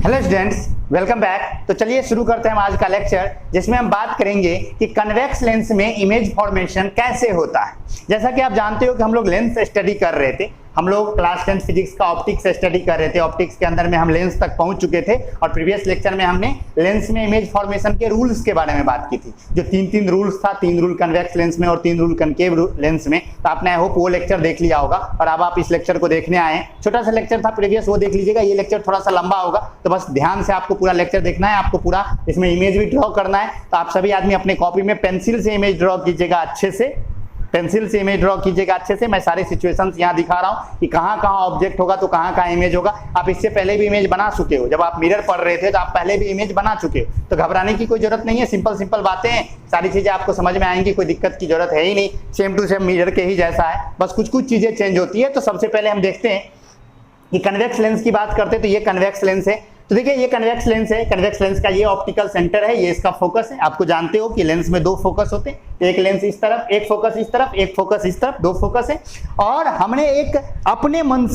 Hello students, welcome back. तो चलिए शुरू करते हैं आज का लेक्चर, जिसमें हम बात करेंगे कि कन्वेक्स लेंस में इमेज फॉर्मेशन कैसे होता है। जैसा कि आप जानते हो कि हम लोग लेंस स्टडी कर रहे थे, हम लोग क्लास 10 फिजिक्स का ऑप्टिक्स स्टडी कर रहे थे। ऑप्टिक्स के अंदर में हम लेंस तक पहुंच चुके थे और प्रीवियस लेक्चर में हमने लेंस में इमेज फॉर्मेशन के रूल्स के बारे में बात की थी, जो तीन रूल्स था, 3 रूल कन्वेक्स लेंस में और 3 रूल कनकेव लेंस में। तो आपने आई होप वो लेक्चर देख लिया होगा और अब आप इस लेक्चर को देखने आए हैं। छोटा सा लेक्चर था प्रीवियस, वो देख लीजिएगा। ये लेक्चर थोड़ा सा लंबा होगा, तो बस ध्यान से आपको पूरा लेक्चर देखना है, आपको पूरा इसमें इमेज भी ड्रॉ करना है। तो आप सभी आदमी अपने कॉपी में पेंसिल से इमेज ड्रॉ कीजिएगा, अच्छे से पेंसिल से इमेज ड्रॉ कीजिएगा अच्छे से। मैं सारे सिचुएशंस यहाँ दिखा रहा हूँ कि कहाँ कहाँ ऑब्जेक्ट होगा तो कहाँ कहाँ इमेज होगा। आप इससे पहले भी इमेज बना चुके हो, जब आप मिरर पढ़ रहे थे तो आप पहले भी इमेज बना चुके हो, तो घबराने की कोई जरूरत नहीं है। सिंपल बातें हैं, सारी चीजें आपको समझ में आएंगी, कोई दिक्कत की जरूरत है ही नहीं। सेम टू सेम मिरर के ही जैसा है, बस कुछ चीजें चेंज होती है। तो सबसे पहले हम देखते हैं कि कन्वेक्स लेंस की बात करते हैं। तो ये कन्वेक्स लेंस है। तो देखिए ये कन्वेक्स लेंस है। कन्वेक्स लेंस का ये ऑप्टिकल सेंटर है, ये इसका फोकस है। आपको जानते हो कि लेंस में 2 फोकस होते हैं, एक लेंस इस तरफ, एक फोकस इस तरफ, एक फोकस इस तरफ, 2 फोकस है। और हमने एक अपने मन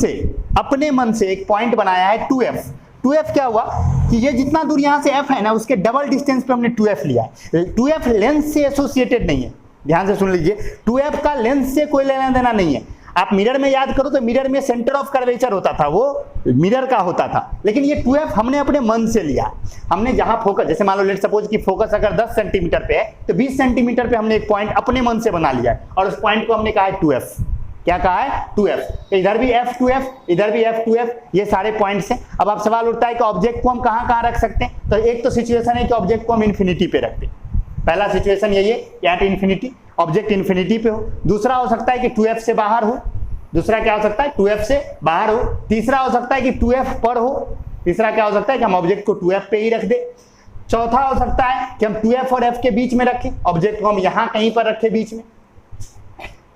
से एक पॉइंट बनाया है 2f। 2f क्या हुआ कि ये जितना दूर यहाँ से f है ना, उसके डबल डिस्टेंस पे हमने 2f लिया है। 2f लेंस से एसोसिएटेड नहीं है, ध्यान से सुन लीजिए। 2f का लेंस से कोई लेना देना नहीं है। आप मिरर में याद करो तो मिरर में सेंटर ऑफ कर्वेचर होता था, वो मिरर का होता था, लेकिन ये 2f हमने अपने मन से लिया। हमने जहां फोकस, जैसे मान लो लेट सपोज कि फोकस अगर 10 सेंटीमीटर पे है तो 20 सेंटीमीटर पे हमने एक पॉइंट अपने मन से बना लिया है और उस पॉइंट को हमने कहा है 2f। क्या कहा है? 2f। तो इधर भी f2f, इधर भी f2f, ये सारे पॉइंट्स हैं। अब आप सवाल उठता है कि ऑब्जेक्ट को हम कहां रख सकते हैं। तो एक तो सिचुएशन है कि ऑब्जेक्ट को हम इन्फिनिटी पे रखते हैं। पहला सिचुएशन यही है कि एट इन्फिनिटी, ऑब्जेक्ट इन्फिनिटी पे हो। दूसरा हो सकता है कि 2f से बाहर हो। दूसरा क्या हो सकता है? 2f से बाहर हो। तीसरा हो सकता है कि 2f पर हो। तीसरा क्या हो सकता है कि हम ऑब्जेक्ट को 2f पे ही रख दे। चौथा हो सकता है कि हम 2f और f के बीच में रखें, ऑब्जेक्ट को हम यहां कहीं पर रखें बीच में।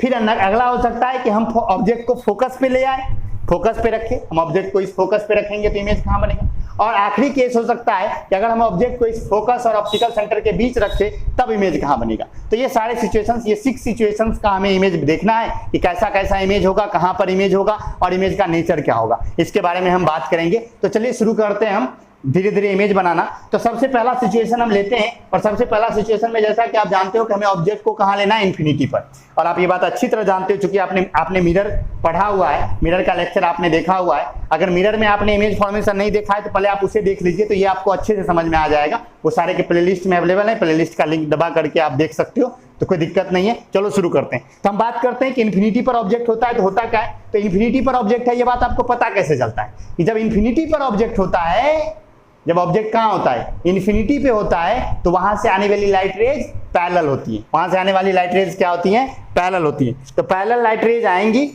फिर अगला हो सकता है कि हम ऑब्जेक्ट को फोकस पे ले आए, फोकस पे रखें। हम ऑब्जेक्ट को इस फोकस पे रखेंगे तो इमेज कहां बनेगा। और आखिरी केस हो सकता है कि अगर हम ऑब्जेक्ट को इस फोकस और ऑप्टिकल सेंटर के बीच रखें तब इमेज कहां बनेगा। तो ये सारे सिचुएशंस, ये 6 सिचुएशंस का हमें इमेज देखना है कि कैसा कैसा इमेज होगा, कहां पर इमेज होगा और इमेज का नेचर क्या होगा, इसके बारे में हम बात करेंगे। तो चलिए शुरू करते हैं हम धीरे धीरे इमेज बनाना। तो सबसे पहला सिचुएशन हम लेते हैं, और सबसे पहला सिचुएशन में जैसा कि आप जानते हो कि हमें ऑब्जेक्ट को कहां लेना है, इन्फिनिटी पर। और आप ये बात अच्छी तरह जानते हो चूंकि आपने मिरर पढ़ा हुआ है, मिरर का लेक्चर आपने देखा हुआ है। अगर मिरर में आपने इमेज फॉर्मेशन नहीं देखा है तो पहले आप उसे देख लीजिए, तो ये आपको अच्छे से समझ में आ जाएगा। वो सारे के प्लेलिस्ट में अवेलेबल है, प्लेलिस्ट का लिंक दबा करके आप देख सकते हो, तो कोई दिक्कत नहीं है। चलो शुरू करते हैं। तो हम बात करते हैं कि इन्फिनिटी पर ऑब्जेक्ट होता है तो होता क्या है। तो इन्फिनिटी पर ऑब्जेक्ट है, ये बात आपको पता कैसे चलता है कि जब इन्फिनिटी पर ऑब्जेक्ट होता है, जब ऑब्जेक्ट कहां होता है, इन्फिनिटी पे होता है, तो वहां से आने वाली लाइट रेज पैरेलल होती है। वहां से आने वाली लाइट रेज क्या होती है? पैरेलल होती है। तो पैरेलल लाइट रेज आएंगी।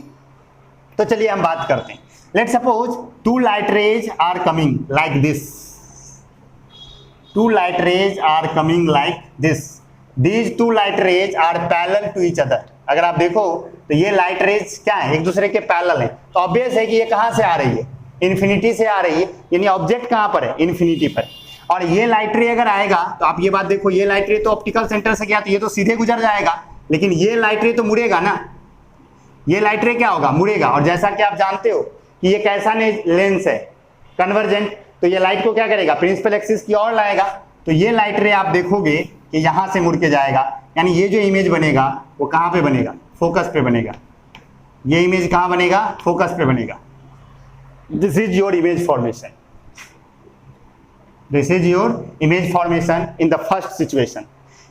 तो चलिए हम बात करते हैं। Let suppose 2 light rays are coming like this. 2 light rays are coming like this. These 2 light rays are parallel to each other. अगर आप देखो तो ये लाइट रेज क्या है, एक दूसरे के पैरेलल है। तो ऑब्वियस है कि ये कहां से आ रही है, इन्फिनिटी से आ रही है, यानी ऑब्जेक्ट कहां पर है, इन्फिनिटी पर। और ये लाइट रे अगर आएगा तो आप ये बात देखो, ये लाइट रे तो ऑप्टिकल सेंटर से गया तो ये तो सीधे गुजर जाएगा, लेकिन ये लाइट रे तो मुड़ेगा ना। ये लाइट रे क्या होगा, मुड़ेगा। और जैसा कि आप जानते हो कि ये कैसा लेंस है, कन्वर्जेंट, तो ये लाइट को क्या करेगा, प्रिंसिपल एक्सिस की ओर लाएगा। तो ये लाइट रे आप देखोगे कि यहां से मुड़ के जाएगा, यानी ये जो इमेज बनेगा वो कहां पे बनेगा, फोकस पे बनेगा। ये इमेज कहां बनेगा, फोकस पे बनेगा। This is your image formation. This is your image formation in the first situation.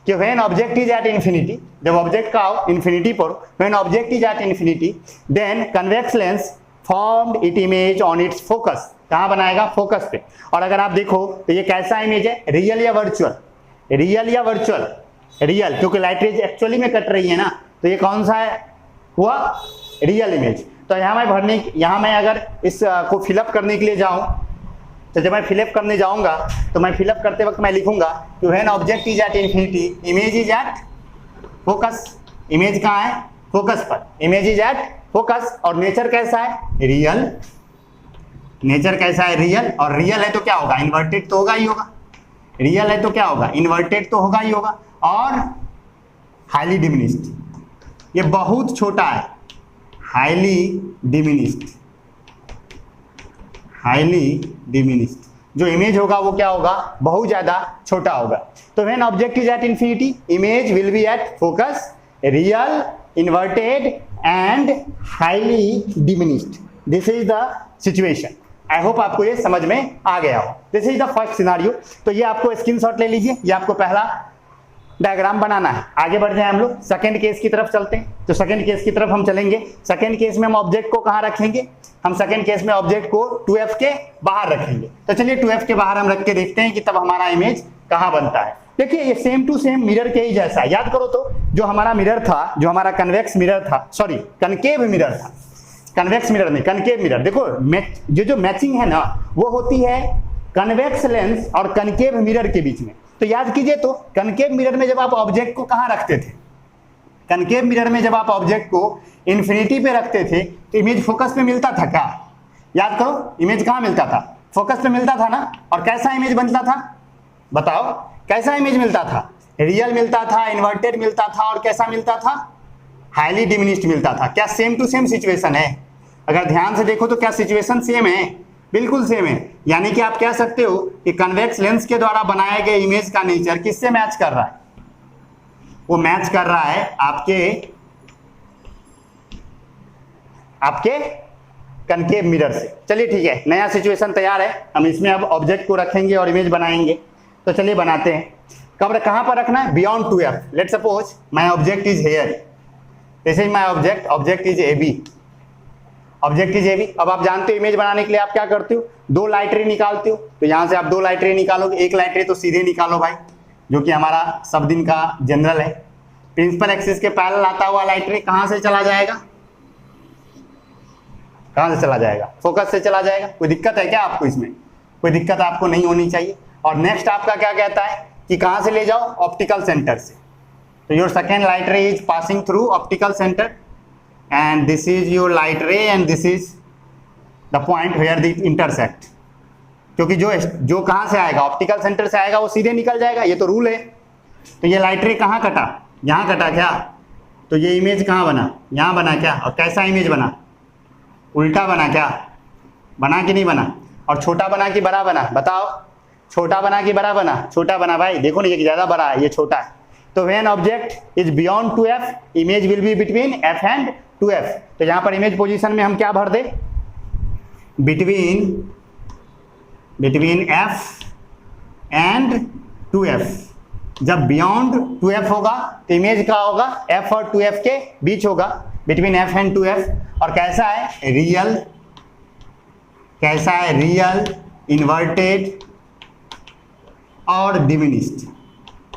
कि when object is at infinity, जब ऑब्जेक्ट का इंफिनिटी पर, when object is at infinity, then convex lens formed its image on its focus. कहाँ बनाएगा, focus पे। और अगर आप देखो तो ये कैसा इमेज है, रियल या वर्चुअल, रियल या वर्चुअल, रियल, क्योंकि लाइट रेज एक्चुअली में कट रही है ना, तो ये कौन सा है, हुआ रियल इमेज। तो यहाँ मैं अगर इस को फिलअप करने के लिए जाऊं, तो जब मैं फिलअप करने जाऊंगा तो मैं फिलअप करते वक्त मैं लिखूंगा कि when object is at infinity, image is at focus. Image कहाँ है, फोकस पर, इमेज इज एट फोकस। और नेचर कैसा है, रियल। नेचर कैसा है, रियल। और रियल है तो क्या होगा, इन्वर्टेड तो होगा ही होगा। रियल है तो क्या होगा, इन्वर्टेड तो होगा ही होगा। और हाईली डिमिनिश्ड, ये बहुत छोटा है, हाईली डिमिनिश्ड, हाईली डिमिनिश्ड। जो इमेज होगा वो क्या होगा, बहुत ज्यादा छोटा होगा। तो when object is at infinity image will be at focus, real, inverted and highly diminished. This is the situation. I hope आपको ये समझ में आ गया हो। This is the first scenario. तो ये आपको स्क्रीनशॉट ले लीजिए, ये आपको पहला डायग्राम बनाना है। आगे बढ़ते हैं हम लोग सेकंड केस की तरफ चलते हैं। तो सेकंड केस की तरफ हम चलेंगे। सेकंड केस में हम ऑब्जेक्ट को कहाँ रखेंगे, हम सेकंड केस में ऑब्जेक्ट को 2f के बाहर रखेंगे। तो चलिए 2f के बाहर हम रख के देखते हैं कि तब हमारा इमेज कहाँ बनता है। देखिए ये सेम टू सेम मिरर के ही जैसा। याद करो तो जो हमारा मिरर था, जो हमारा कन्वेक्स मिरर था, सॉरी कनकेव मिरर था, कन्वेक्स मिरर नहीं कनकेव मिरर। देखो जो मैचिंग है ना वो होती है कन्वेक्स लेंस और कनकेव मिरर के बीच में। तो याद कीजिए तो कनकेव मिरर में जब आप ऑब्जेक्ट को कहाँ रखते थे, कनकेव मिरर में जब आप ऑब्जेक्ट को इन्फिनिटी पे रखते थे तो इमेज फोकस पे मिलता था क्या, याद करो इमेज कहाँ मिलता था, फोकस पे मिलता था ना। और कैसा इमेज बनता था बताओ, कैसा इमेज मिलता था, रियल मिलता था, इन्वर्टेड मिलता था और कैसा मिलता था, हाईली डिमिनिश्ड मिलता था। क्या सेम टू सेम सिचुएशन है? अगर ध्यान से देखो तो क्या सिचुएशन सेम है, बिल्कुल सेम है। यानी कि आप कह सकते हो कि कन्वेक्स लेंस के द्वारा बनाए गए इमेज का नेचर किससे मैच कर रहा है, वो मैच कर रहा है आपके कनकेव मिरर से। चलिए ठीक है, नया सिचुएशन तैयार है। हम इसमें अब ऑब्जेक्ट को रखेंगे और इमेज बनाएंगे। तो चलिए बनाते हैं। कहाँ पर रखना है, beyond 2f। Let suppose my object is here, this is my object, object is AB, object is AB। अब आप जानते हो इमेज बनाने के लिए आप क्या करते हो, दो लाइट रे निकालते हो। तो यहां से आप दो लाइट रे निकालोगे, एक लाइट रे तो सीधे निकालो भाई, जो कि हमारा सब दिन का जनरल है। प्रिंसिपल एक्सिस के पैरेलल आता हुआ लाइट रे कहां से चला जाएगा, कहां से चला जाएगा, फोकस से चला जाएगा। कोई दिक्कत है क्या आपको इसमें, कोई दिक्कत आपको नहीं होनी चाहिए। और नेक्स्ट आपका क्या कहता है कि कहां से ले जाओ, ऑप्टिकल सेंटर से। तो योर सेकेंड लाइट रे is passing through optical centre and this is your light ray and this is the point where they intersect। क्योंकि जो कहां से आएगा, ऑप्टिकल सेंटर से आएगा, वो सीधे निकल जाएगा, ये तो रूल है। तो ये लाइट रे कहां कटा, यहां कटा क्या, तो ये इमेज कहां बना, यहां बना क्या। और कैसा इमेज बना, उल्टा बना क्या, बना कि नहीं बना। और छोटा बना कि बड़ा बना, बताओ, छोटा बना कि बड़ा बना, छोटा बना भाई। देखो ना ये ज्यादा बड़ा है, ये छोटा है। तो when object is beyond 2f image will be between f and 2f। तो यहां पर इमेज पोजीशन में हम क्या भर दे, बिटवीन f एंड 2f। जब बियॉन्ड 2f होगा तो इमेज का होगा f और 2f के बीच होगा, बिटवीन f एंड 2f। और कैसा है, रियल, कैसा है, रियल, इन्वर्टेड और डिमिनिश्ड,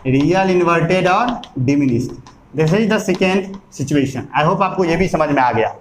रियल, इन्वर्टेड और diminished. This is the second situation. I hope आपको ये भी समझ में आ गया।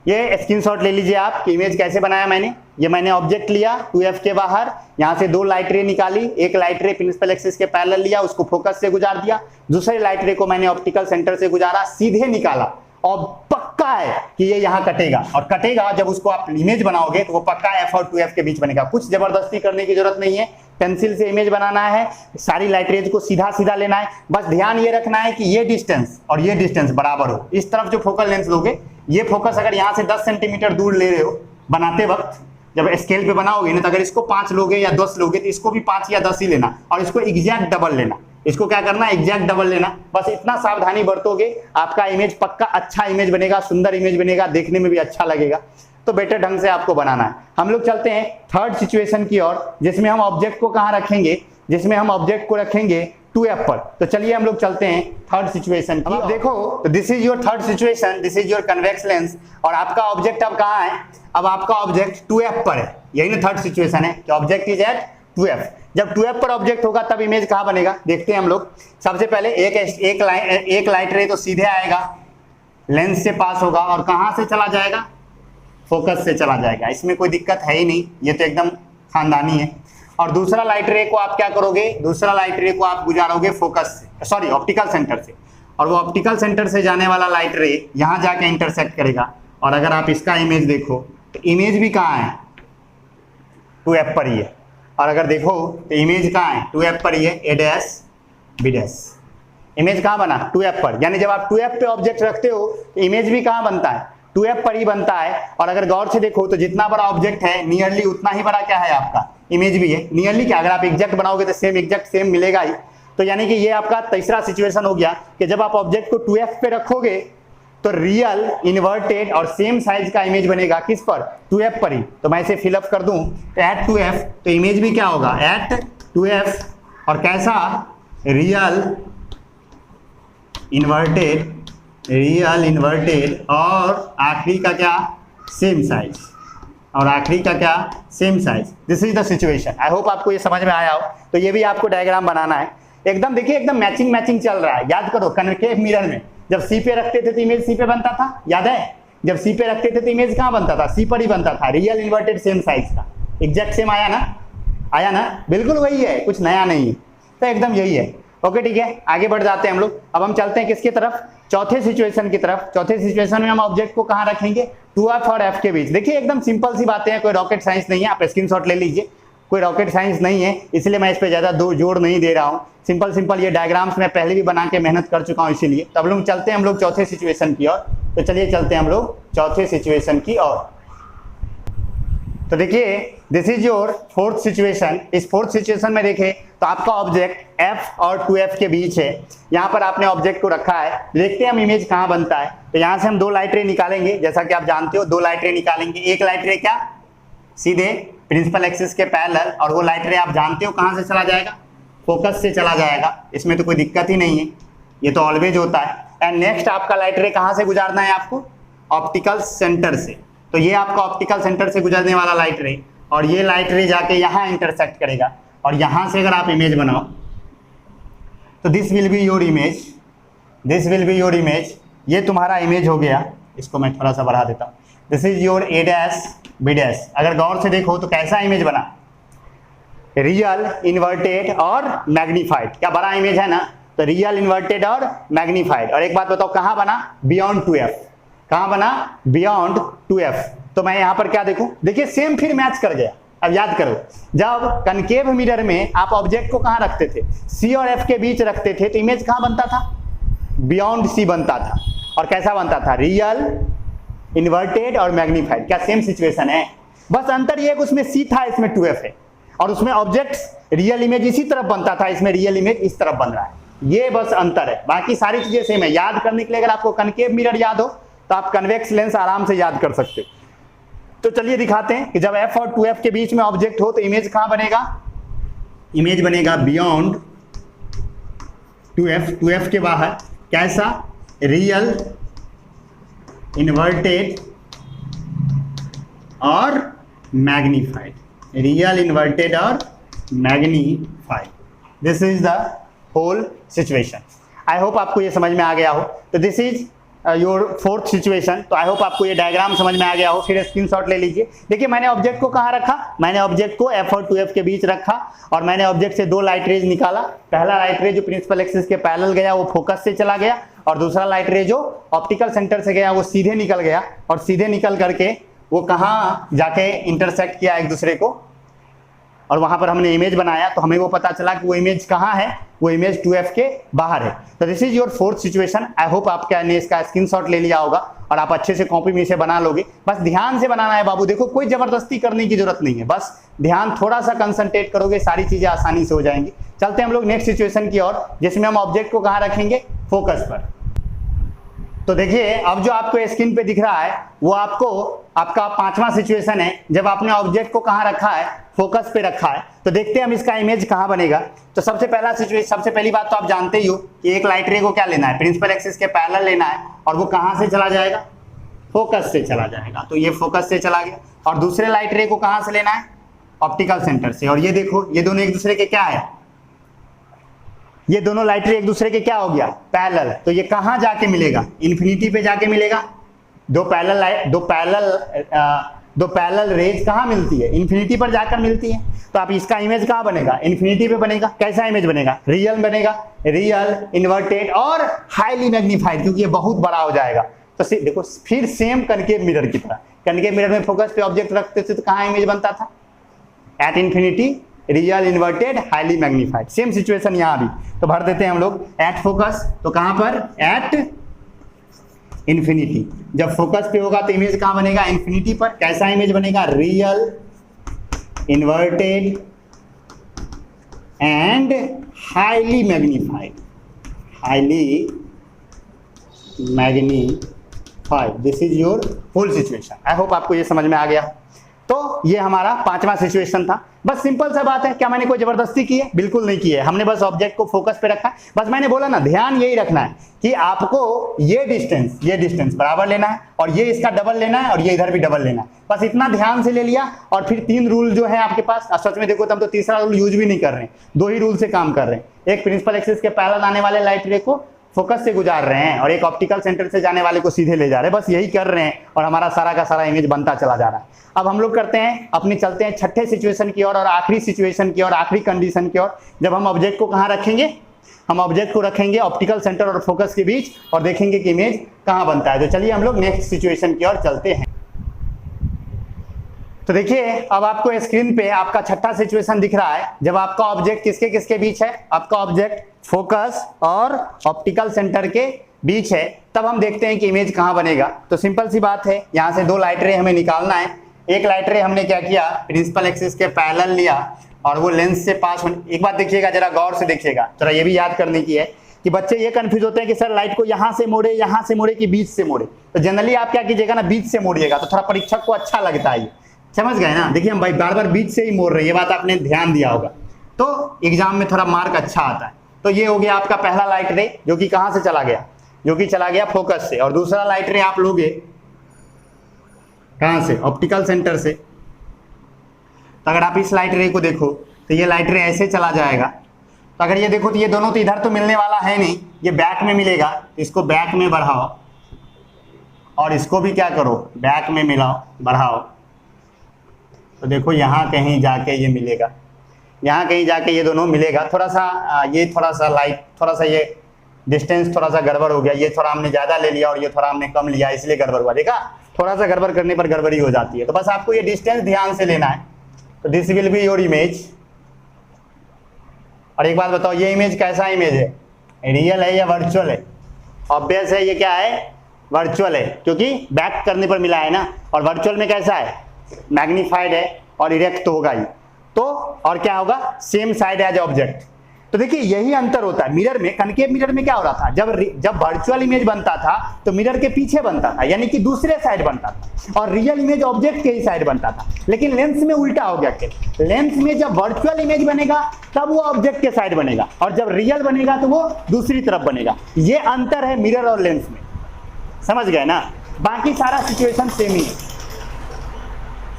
ये स्क्रीनशॉट ले लीजिए आप कि इमेज कैसे बनाया मैंने। ये मैंने ऑब्जेक्ट लिया 2f के बाहर, यहाँ से दो लाइट रे निकाली, एक लाइट रे प्रिंसिपल एक्सिस के पैरेलल लिया, उसको फोकस से गुजार दिया, दूसरे लाइट रे को मैंने ऑप्टिकल सेंटर से गुजारा, सीधे निकाला। और पक्का है कि ये यहाँ कटेगा, और कटेगा जब उसको आप इमेज बनाओगे तो वो पक्का f और 2f के बीच बनेगा। कुछ जबरदस्ती करने की जरूरत नहीं है, पेंसिल से इमेज बनाना है, सारी लाइट रेज को सीधा सीधा लेना है। बस ध्यान ये रखना है कि ये डिस्टेंस और ये डिस्टेंस बराबर हो। इस तरफ जो फोकल लेंथ लोगे, ये फोकस अगर यहाँ से 10 सेंटीमीटर दूर ले रहे हो बनाते वक्त, जब स्केल पे बनाओगे ना, तो अगर इसको 5 लोगे या 10 लोगे तो इसको भी 5 या 10 ही लेना, और इसको एग्जैक्ट डबल लेना। इसको क्या करना है, एग्जैक्ट डबल लेना। बस इतना सावधानी बरतोगे, आपका इमेज पक्का अच्छा इमेज बनेगा, सुंदर इमेज बनेगा, देखने में भी अच्छा लगेगा। तो बेटर ढंग से आपको बनाना है। हम लोग चलते हैं थर्ड सिचुएशन की ओर, जिसमें हम ऑब्जेक्ट को कहाँ रखेंगे, जिसमें हम ऑब्जेक्ट को रखेंगे 2f पर। तो चलिए हम लोग चलते हैं थर्ड सिचुएशन की। अब देखो, तो this is your third situation, this is your convex lens, और आपका ऑब्जेक्ट अब कहाँ है, अब आपका ऑब्जेक्ट 2f पर है। यही ना थर्ड सिचुएशन है कि ऑब्जेक्ट इज एट 2f। जब 2f पर ऑब्जेक्ट होगा तब इमेज कहाँ बनेगा, देखते हैं हम लोग। सबसे पहले एक लाइट रे तो सीधे आएगा, लेंस से पास होगा और कहाँ से चला जाएगा, फोकस से चला जाएगा। इसमें कोई दिक्कत है ही नहीं, ये तो एकदम खानदानी है। और दूसरा लाइट रे को आप क्या करोगे, दूसरा लाइट रे को आप गुजारोगे फोकस से, सॉरी ऑप्टिकल सेंटर से, और वो ऑप्टिकल सेंटर से जाने वाला लाइट रे यहाँ जाके इंटरसेक्ट करेगा। और अगर आप इसका इमेज देखो तो इमेज भी कहाँ है, 2f पर ही है। और अगर देखो तो इमेज कहाँ है, 2f पर ही है, a dash b dash. Image कहाँ बना, 2f पर। यानी जब आप 2f पे ऑब्जेक्ट रखते हो तो इमेज भी कहाँ बनता है, 2f पर ही बनता है। और अगर गौर से देखो तो जितना बड़ा ऑब्जेक्ट है नियरली उतना ही बड़ा क्या है आपका इमेज भी है। नियरली क्या, अगर आप एग्जैक्ट बनाओगे तो सेम एग्जैक्ट सेम मिलेगा ही। तो यानी कि ये आपका तीसरा सिचुएशन हो गया कि जब आप ऑब्जेक्ट को 2f पे रखोगे तो रियल इन्वर्टेड और सेम साइज का इमेज बनेगा किस पर, 2f पर ही। तो मैं इसे फिलअप कर दूं तो एट 2f, तो इमेज भी क्या होगा एट 2f और कैसा, रियल इन्वर्टेड और आखिरी का क्या, सेम साइज, और आखिरी का क्या, same size. This is the situation. I hope आपको ये समझ में आया हो। तो ये भी आपको डायग्राम बनाना है एकदम। देखिए एकदम मैचिंग चल रहा है। याद करो कनकेव मिरर में जब सी पे रखते थे तो इमेज सी पे बनता था, याद है? जब सी पे रखते थे तो इमेज कहाँ बनता था, सी पर ही बनता था। रियल इन्वर्टेड सेम साइज का, एग्जैक्ट सेम आया ना, बिल्कुल वही है, कुछ नया नहीं है। तो एकदम यही है। ओके ठीक है, आगे बढ़ जाते हैं हम लोग। अब हम चलते हैं किसकी तरफ, चौथे सिचुएशन की तरफ। चौथे सिचुएशन में हम ऑब्जेक्ट को कहाँ रखेंगे, 2f और f के बीच। देखिए एकदम सिंपल सी बातें हैं, कोई रॉकेट साइंस नहीं है। आप स्क्रीनशॉट ले लीजिए, कोई रॉकेट साइंस नहीं है, इसलिए मैं इस पर ज़्यादा जोर नहीं दे रहा हूँ। सिंपल ये डायग्राम्स मैं पहले भी बना के मेहनत कर चुका हूँ, इसीलिए। तब लोग चलते हैं हम लोग चौथे सिचुएशन की ओर। तो चलिए चलते हैं हम लोग चौथे सिचुएशन की ओर। तो देखिए this is your fourth situation. इस फोर्थ सिचुएशन में देखें तो आपका ऑब्जेक्ट f और 2f के बीच है। यहाँ पर आपने ऑब्जेक्ट को रखा है। देखते हैं हम इमेज कहाँ बनता है। तो यहाँ से हम दो लाइट रे निकालेंगे, जैसा कि आप जानते हो दो लाइट रे निकालेंगे। एक लाइट रे क्या, सीधे प्रिंसिपल एक्सिस के पैरेलल, और वो लाइट रे आप जानते हो कहाँ से चला जाएगा, फोकस से चला जाएगा। इसमें तो कोई दिक्कत ही नहीं है, ये तो ऑलवेज होता है। एंड नेक्स्ट आपका लाइट रे कहाँ से गुजारना है आपको, ऑप्टिकल सेंटर से। तो ये आपका ऑप्टिकल सेंटर से गुजरने वाला लाइट रे, और ये लाइट रे जाके यहाँ इंटरसेक्ट करेगा। और यहाँ से अगर आप इमेज बनाओ तो this will be your image, ये तुम्हारा इमेज हो गया। इसको मैं थोड़ा सा बढ़ा देता हूँ। This is your a dash b dash. अगर गौर से देखो तो कैसा इमेज बना, रियल इन्वर्टेड और मैग्नीफाइड। क्या बड़ा इमेज है ना, तो रियल इन्वर्टेड और मैग्नीफाइड। और एक बात बताओ कहाँ बना, बियॉन्ड 2f। कहाँ बना, बियॉन्ड 2f। तो मैं यहाँ पर क्या देखूं, देखिए सेम फिर मैच कर गया। अब याद करो, जब कनकेव मिरर में आप ऑब्जेक्ट को कहाँ रखते थे, c और f के बीच रखते थे, तो इमेज कहाँ बनता था, बियॉन्ड c बनता था। और कैसा बनता था, रियल इन्वर्टेड और मैग्नीफाइड। क्या सेम सिचुएशन है, बस अंतर ये है कि उसमें c था, इसमें 2f है। और उसमें ऑब्जेक्ट रियल इमेज इसी तरफ बनता था, इसमें रियल इमेज इस तरफ बन रहा है। ये बस अंतर है, बाकी सारी चीजें सेम है। याद करने के लिए अगर आपको कनकेव मिरर याद हो तो आप कन्वेक्स लेंस आराम से याद कर सकते हो। तो चलिए दिखाते हैं कि जब f और 2f के बीच में ऑब्जेक्ट हो तो इमेज कहाँ बनेगा, इमेज बनेगा बियॉन्ड 2f के बाहर। कैसा, रियल इन्वर्टेड और मैग्नीफाइड, रियल इन्वर्टेड और magnified. This is the whole situation. I hope आपको ये समझ में आ गया हो। तो this is your fourth situation. तो आई होप आपको ये डायग्राम समझ में आ गया हो। फिर स्क्रीनशॉट ले लीजिए। देखिए मैंने ऑब्जेक्ट को कहाँ रखा, मैंने ऑब्जेक्ट को f और 2f के बीच रखा, और मैंने ऑब्जेक्ट से दो लाइट रेज निकाला। पहला लाइट रे जो प्रिंसिपल एक्सिस के पैरेलल गया वो फोकस से चला गया, और दूसरा लाइट रे जो ऑप्टिकल सेंटर से गया वो सीधे निकल गया, और सीधे निकल करके वो कहाँ जाके इंटरसेक्ट किया एक दूसरे को, और वहां पर हमने इमेज बनाया। तो हमें वो पता चला कि वो इमेज कहाँ है, वो इमेज 2f के बाहर है। तो this is your fourth situation. I hope आपने इसका स्क्रीनशॉट ले लिया होगा और आप अच्छे से कॉपी में इसे बना लोगे। बस ध्यान से बनाना है बाबू, देखो कोई जबरदस्ती करने की जरूरत नहीं है, बस ध्यान थोड़ा सा कंसंट्रेट करोगे, सारी चीजें आसानी से हो जाएंगी। चलते हैं हम लोग नेक्स्ट सिचुएशन की ओर, जिसमें हम ऑब्जेक्ट को कहाँ रखेंगे, फोकस पर। तो देखिए अब जो आपको स्क्रीन पे दिख रहा है वो आपका पांचवा सिचुएशन है, जब आपने ऑब्जेक्ट को कहाँ रखा है, फोकस पे रखा है। तो देखते हैं हम इसका इमेज कहाँ बनेगा। तो सबसे पहली बात तो आप जानते ही हो कि एक लाइट रे को क्या लेना है, प्रिंसिपल एक्सिस के पैरेलल लेना है, और वो कहाँ से चला जाएगा, फोकस से चला जाएगा। तो ये फोकस से चला गया। और दूसरे लाइट रे को कहाँ से लेना है, ऑप्टिकल सेंटर से। और ये देखो ये दोनों एक दूसरे के क्या है, ये दोनों लाइट रे एक दूसरे के क्या हो गया, पैरेलल। तो ये कहाँ जाके मिलेगा, इन्फिनिटी पे जाके मिलेगा। दो पैरेलल रेज कहाँ मिलती है, इन्फिनिटी पर जाकर मिलती है। तो आप इसका इमेज कहाँ बनेगा, इन्फिनिटी पे बनेगा। कैसा इमेज बनेगा, रियल बनेगा, रियल इन्वर्टेड और हाईली मैग्नीफाइड, क्योंकि ये बहुत बड़ा हो जाएगा। तो देखो फिर सेम कनकेव मिरर की तरह, कनकेव मिरर में फोकस पे ऑब्जेक्ट रखते थे तो कहाँ इमेज बनता था, at infinity, real inverted, highly magnified. Same situation यहाँ भी। तो भर देते हैं हम लोग एट फोकस, तो कहाँ पर, एट इन्फिनिटी। जब फोकस पे होगा तो इमेज कहाँ बनेगा, इन्फिनिटी पर। कैसा इमेज बनेगा, real, inverted and highly magnified, highly magnified. This is your whole situation. I hope आपको ये समझ में आ गया। तो ये हमारा 5वां सिचुएशन था। बस सिंपल सा बात है, क्या मैंने कोई जबरदस्ती की है, बिल्कुल नहीं की है। हमने बस ऑब्जेक्ट को फोकस पे रखा है। बस मैंने बोला ना, ध्यान यही रखना है कि आपको ये डिस्टेंस बराबर लेना है और ये इसका डबल लेना है और ये इधर भी डबल लेना है। बस इतना ध्यान से ले लिया और फिर 3 रूल जो है आपके पास। सच में देखो तो हम तो तीसरा रूल यूज भी नहीं कर रहे हैं, 2 ही रूल से काम कर रहे हैं। एक प्रिंसिपल एक्सिस के पैरेलल आने वाले लाइट रे को फोकस से गुजार रहे हैं और एक ऑप्टिकल सेंटर से जाने वाले को सीधे ले जा रहे हैं। बस यही कर रहे हैं और हमारा सारा का सारा इमेज बनता चला जा रहा है। अब हम लोग करते हैं अपनी, चलते हैं छठे सिचुएशन की ओर और आखिरी सिचुएशन की ओर, आखिरी कंडीशन की ओर। जब हम ऑब्जेक्ट को कहाँ रखेंगे, हम ऑब्जेक्ट को रखेंगे ऑप्टिकल सेंटर और फोकस के बीच और देखेंगे कि इमेज कहाँ बनता है। तो चलिए हम लोग नेक्स्ट सिचुएशन की ओर चलते हैं। तो देखिए अब आपको स्क्रीन पे आपका छठा सिचुएशन दिख रहा है। जब आपका ऑब्जेक्ट किसके किसके बीच है, आपका ऑब्जेक्ट फोकस और ऑप्टिकल सेंटर के बीच है, तब हम देखते हैं कि इमेज कहां बनेगा। तो सिंपल सी बात है, यहां से 2 लाइट रे हमें निकालना है। एक लाइट रे हमने क्या किया, प्रिंसिपल एक्सिस के पैरेलल लिया और वो लेंस से पास होने। एक बात देखिएगा, जरा गौर से देखिएगा, जरा ये भी याद करने की है कि बच्चे ये कंफ्यूज होते हैं कि सर लाइट को यहां से मोड़े, यहां से मोड़े कि बीच से मोड़े। तो जनरली आप क्या कीजिएगा ना, बीच से मोड़िएगा, तो थोड़ा परीक्षक को अच्छा लगता है। समझ गए ना, देखिए हम भाई बार बार बीच से ही मोड़ रहे हैं, ये बात आपने ध्यान दिया होगा, तो एग्जाम में थोड़ा मार्क अच्छा आता है। तो ये हो गया आपका पहला लाइट रे जो कि कहां से चला गया, जो कि चला गया फोकस से। और दूसरा लाइट रे आप लोगे कहां से, ऑप्टिकल सेंटर से। तो अगर आप इस लाइट रे को देखो तो ये लाइट रे ऐसे चला जाएगा। तो अगर ये देखो तो ये दोनों तो इधर तो मिलने वाला है नहीं, ये बैक में मिलेगा। इसको बैक में बढ़ाओ और इसको भी क्या करो, बैक में मिलाओ, बढ़ाओ। तो देखो यहाँ कहीं जाके ये मिलेगा, यहाँ कहीं जाके ये दोनों मिलेगा। थोड़ा सा ये थोड़ा सा लाइट, थोड़ा सा ये डिस्टेंस थोड़ा सा गड़बड़ हो गया, ये थोड़ा हमने ज़्यादा ले लिया और ये थोड़ा हमने कम लिया, इसलिए गड़बड़ हुआ। देखा, थोड़ा सा गड़बड़ करने पर गड़बड़ी हो जाती है। तो बस आपको ये डिस्टेंस ध्यान से लेना है। तो this will be your image. और एक बात बताओ, ये इमेज कैसा इमेज है, रियल है या वर्चुअल है? ऑब्वियस है, ये क्या है, वर्चुअल है, क्योंकि बैक करने पर मिला है ना। और वर्चुअल में कैसा है, मैग्नीफाइड है और इरेक्ट तो होगा ही। तो और क्या होगा, सेम साइड एज ऑब्जेक्ट। तो देखिए यही अंतर होता है मिरर में। कनकेव मिरर में क्या हो रहा था, जब वर्चुअल इमेज बनता था तो मिरर के पीछे बनता था, यानी कि दूसरे साइड बनता था, और रियल इमेज ऑब्जेक्ट के ही साइड बनता था। लेकिन लेंस में उल्टा हो गया कि लेंस में जब वर्चुअल इमेज बनेगा तब वो ऑब्जेक्ट के साइड बनेगा, और जब रियल बनेगा तो वो दूसरी तरफ बनेगा। ये अंतर है मिरर और लेंस में, समझ गए ना। बाकी सारा सिचुएशन सेम ही है।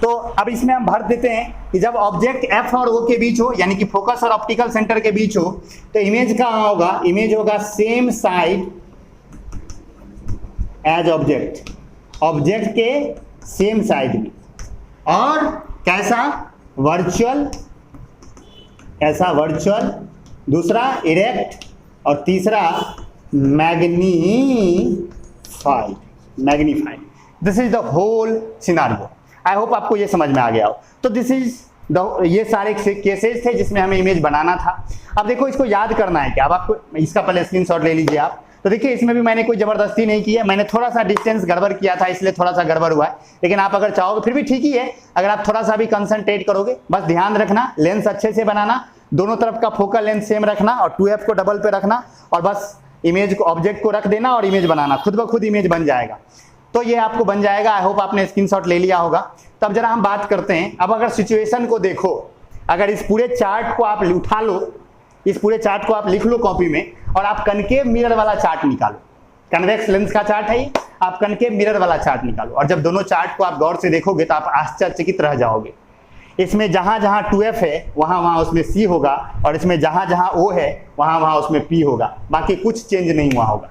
तो अब इसमें हम भर देते हैं कि जब ऑब्जेक्ट F और O के बीच हो, यानी कि फोकस और ऑप्टिकल सेंटर के बीच हो, तो इमेज कहाँ होगा, इमेज होगा same side as object, object के सेम साइड में। और कैसा, वर्चुअल, कैसा, वर्चुअल। दूसरा इरेक्ट और तीसरा magnified, magnified. This is the whole scenario. I hope आपको ये समझ में आ गया हो। तो दिस इज ये सारे केसेस थे जिसमें हमें इमेज बनाना था। अब देखो इसको याद करना है क्या, अब आपको इसका पहले स्क्रीनशॉट ले लीजिए आप। तो देखिए इसमें भी मैंने कोई जबरदस्ती नहीं की है, मैंने थोड़ा सा डिस्टेंस गड़बड़ किया था इसलिए थोड़ा सा गड़बड़ हुआ है। लेकिन आप अगर चाहोगे फिर भी ठीक ही है, अगर आप थोड़ा सा भी कंसंट्रेट करोगे। बस ध्यान रखना, लेंस अच्छे से बनाना, दोनों तरफ का फोकल लेंथ सेम रखना और 2f को डबल पे रखना, और बस इमेज को, ऑब्जेक्ट को रख देना और इमेज बनाना, खुद ब खुद इमेज बन जाएगा। तो ये आपको बन जाएगा। आई होप आपने स्क्रीनशॉट ले लिया होगा। तब जरा हम बात करते हैं, अब अगर सिचुएशन को देखो, अगर इस पूरे चार्ट को आप उठा लो, इस पूरे चार्ट को आप लिख लो कॉपी में, और आप कनकेव मिरर वाला चार्ट निकालो। कन्वेक्स लेंस का चार्ट है ये, आप कनकेव मिरर वाला चार्ट निकालो। और जब दोनों चार्ट को आप गौर से देखोगे तो आप आश्चर्यचकित रह जाओगे। इसमें जहां जहां 2f है वहां वहां उसमें c होगा, और इसमें जहां जहां o है वहां वहां उसमें p होगा, बाकी कुछ चेंज नहीं हुआ होगा।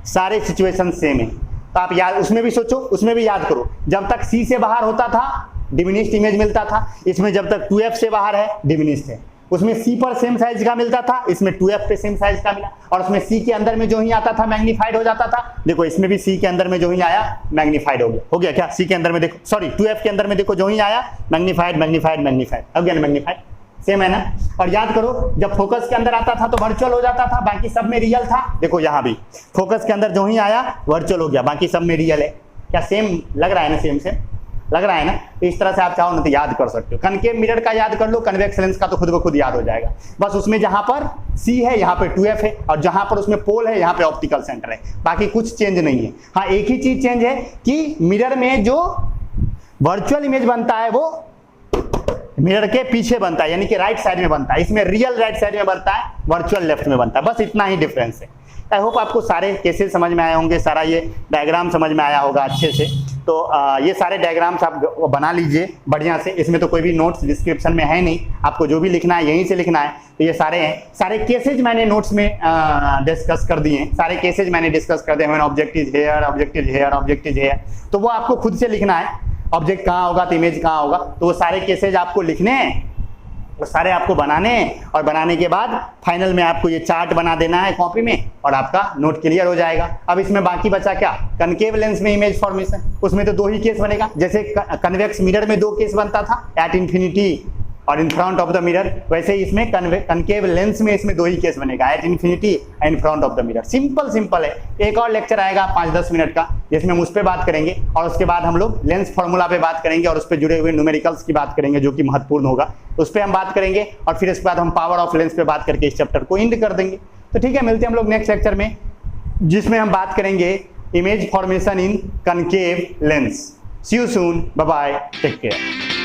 सारे सिचुएशन सेम है। तो आप याद, उसमें भी सोचो, उसमें भी याद करो, जब तक c से बाहर होता था डिमिनिश्ड इमेज मिलता था, इसमें जब तक 2f से बाहर है डिमिनिश्ड है। उसमें c पर सेम साइज का मिलता था, इसमें 2f पे सेम साइज का मिला, और उसमें c के अंदर में जो ही आता था मैग्नीफाइड हो जाता था। देखो इसमें भी c के अंदर में जो ही आया मैग्नीफाइड हो गया। हो गया क्या, c के अंदर में देखो, सॉरी 2f के अंदर में देखो जो ही आया magnified, magnified, magnified, again magnified. Same है ना। और याद करो जब फोकस के अंदर आता था तो वर्चुअल हो जाता था, बाकी सब में रियल था। देखो यहाँ भी फोकस के अंदर जो ही आया वर्चुअल हो गया, बाकी सब में रियल है। क्या सेम लग रहा है ना, सेम सेम लग रहा है ना। तो इस तरह से आप चाहो ना तो याद कर सकते हो। कनकेव मिरर का याद कर लो, कन्वेक्स लेंस का तो खुद ब खुद याद हो जाएगा। बस उसमें जहां पर C है यहाँ पे 2F है, और जहां पर उसमें पोल है यहाँ पे ऑप्टिकल सेंटर है, बाकी कुछ चेंज नहीं है। हाँ एक ही चीज चेंज है कि मिरर में जो वर्चुअल इमेज बनता है वो मिरर के पीछे बनता है, यानी कि राइट साइड में बनता है। इसमें रियल राइट साइड में बनता है, वर्चुअल लेफ्ट में बनता है। बस इतना ही डिफरेंस है। आई होप आपको सारे केसेस समझ में आए होंगे, सारा ये डायग्राम समझ में आया होगा अच्छे से। तो ये सारे डायग्राम्स आप बना लीजिए बढ़िया से। इसमें तो कोई भी नोट्स डिस्क्रिप्शन में है नहीं, आपको जो भी लिखना है यहीं से लिखना है। तो ये सारे हैं, सारे केसेज मैंने नोट्स में डिस्कस कर दिए हैं, सारे केसेज मैंने डिस्कस कर दिए हैं। Object is here, object is here, object is here, तो वो आपको खुद से लिखना है। ऑब्जेक्ट कहाँ होगा तो इमेज कहाँ होगा, तो वो सारे केसेज आपको लिखने हैं, वो सारे आपको बनाने हैं। और बनाने के बाद फाइनल में आपको ये चार्ट बना देना है कॉपी में, और आपका नोट क्लियर हो जाएगा। अब इसमें बाकी बचा क्या, कनकेव लेंस में इमेज फॉर्मेशन, उसमें तो 2 ही केस बनेगा। जैसे कन्वेक्स मिरर में 2 केस बनता था, एट इंफिनिटी और in front of the mirror, वैसे ही इसमें कनकेव लेंस में इसमें 2 ही केस बनेगा, at infinity and in front of the mirror. Simple है। एक और लेक्चर आएगा 5-10 मिनट का, जिसमें हम उस पर बात करेंगे, और उसके बाद हम लोग लेंस फॉर्मूला पे बात करेंगे, और उस पर जुड़े हुए न्यूमेरिकल्स की बात करेंगे जो कि महत्वपूर्ण होगा, उस पर हम बात करेंगे। और फिर इसके बाद हम पावर ऑफ लेंस पे बात करके इस चैप्टर को एंड कर देंगे। तो ठीक है, मिलते हैं हम लोग नेक्स्ट लेक्चर में, जिसमें हम बात करेंगे image formation in concave lens. See you soon, bye bye, take care.